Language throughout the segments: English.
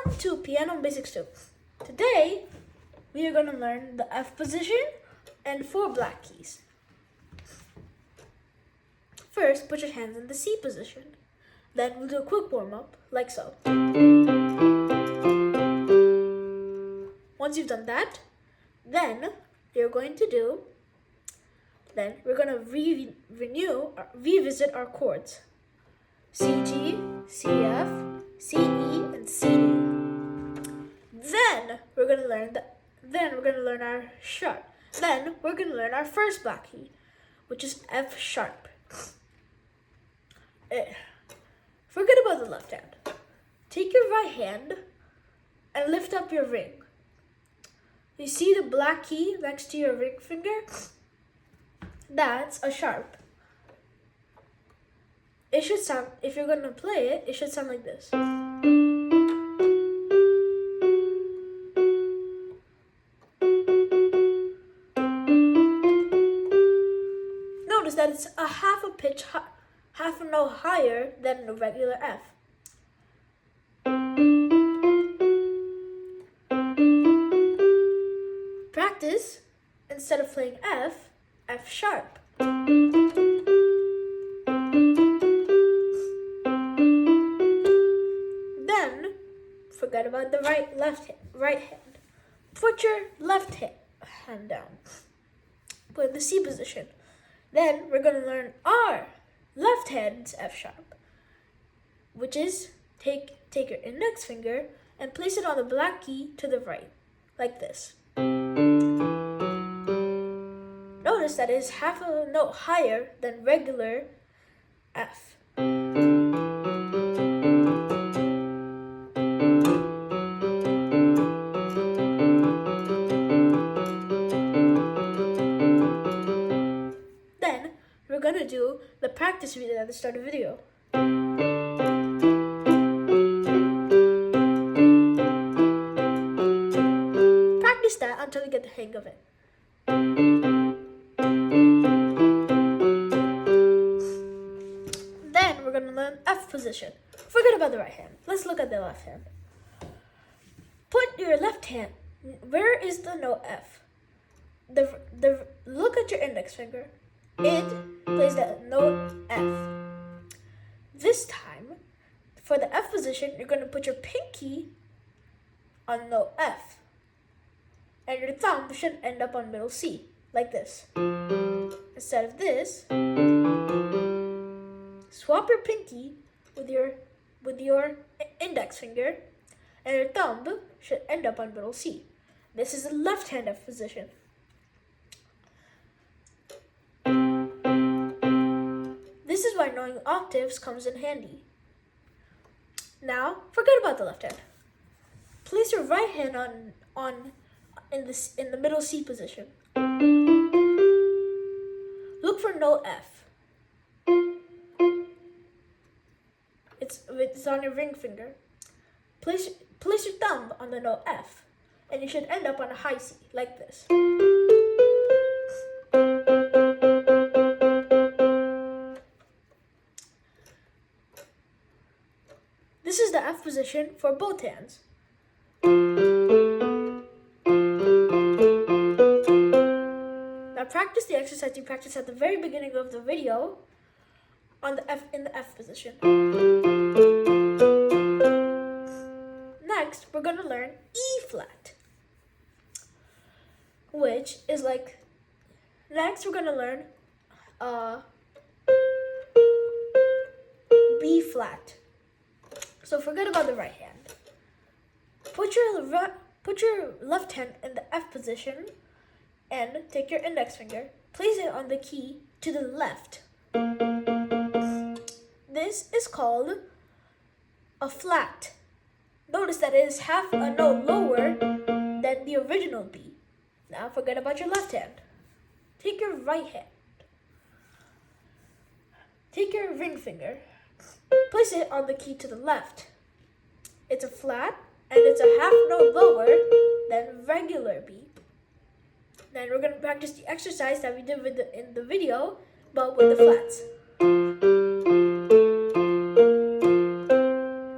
Welcome to Piano Basics 2. Today, we are going to learn the F position and 4 black keys. First, put your hands in the C position. Then we'll do a quick warm-up, like so. Once you've done that, then we're going to revisit our chords. C, G, C, F, C, E, and C, D. Then we're gonna learn our sharp. Then we're gonna learn our first black key, which is F sharp. Forget about the left hand. Take your right hand and lift up your ring. You see the black key next to your ring finger? That's a sharp. It should sound, if you're gonna play it, it should sound like this. Notice that it's a half a note higher than the regular F. Practice, instead of playing F, F sharp. Then, forget about the right hand. Put your left hand down. Put in the C position. Then we're going to learn our left hand's F sharp, which is take your index finger and place it on the black key to the right, like this. Notice that it is half a note higher than regular F. Then we're going to do the practice we did at the start of the video. Practice that until you get the hang of it. Then we're going to learn F position. Forget about the right hand. Let's look at the left hand. Put your left hand. Where is the note F? Look at your index finger. It plays the note F. This time, for the F position, you're going to put your pinky on note F. And your thumb should end up on middle C, like this. Instead of this, swap your pinky with your index finger, and your thumb should end up on middle C. This is the left hand F position. This is why knowing octaves comes in handy. Now, forget about the left hand. Place your right hand in the middle C position. Look for note F. It's on your ring finger. Place your thumb on the note F, and you should end up on a high C, like this. This is the F position for both hands. Now practice the exercise you practiced at the very beginning of the video in the F position. Next, we're going to learn E flat, which is like, next we're going to learn B flat. So forget about the right hand. Put your left hand in the F position and take your index finger. Place it on the key to the left. This is called a flat. Notice that it is half a note lower than the original B. Now forget about your left hand. Take your right hand. Take your ring finger. Place it on the key to the left. It's a flat, and it's a half note lower than regular B. Then we're going to practice the exercise that we did in the video, but with the flats.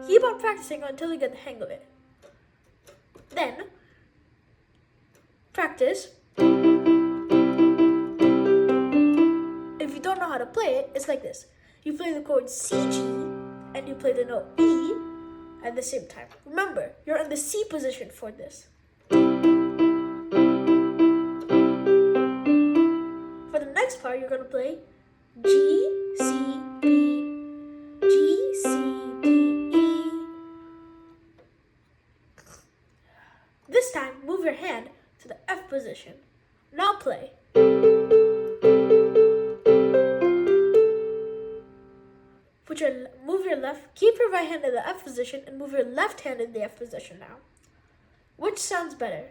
Keep on practicing until you get the hang of it. Then practice. If you don't know how to play it, it's like this. You play the chord C, G, and you play the note E at the same time. Remember, you're in the C position for this. For the next part, you're going to play G, C, B, G, C, D, E. This time, move your hand to the F position. Now play. Keep your right hand in the F position and move your left hand in the F position now. Which sounds better?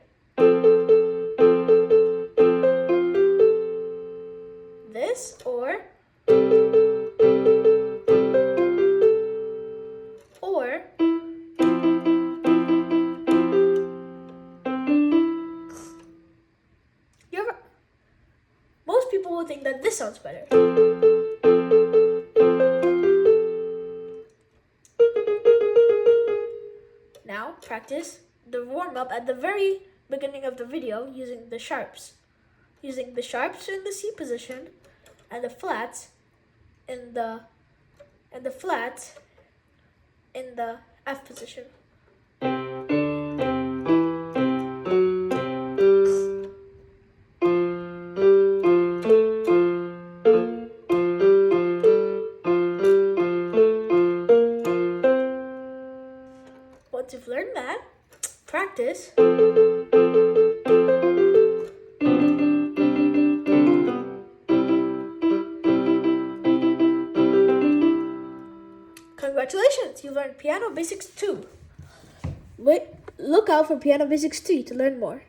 This or most people will think that this sounds better. Now practice the warm-up at the very beginning of the video using the sharps. Using the sharps in the C position and the flats in the F position. Once you've learned that, practice. Congratulations, you learned Piano Basics 2. Look out for Piano Basics 3 to learn more.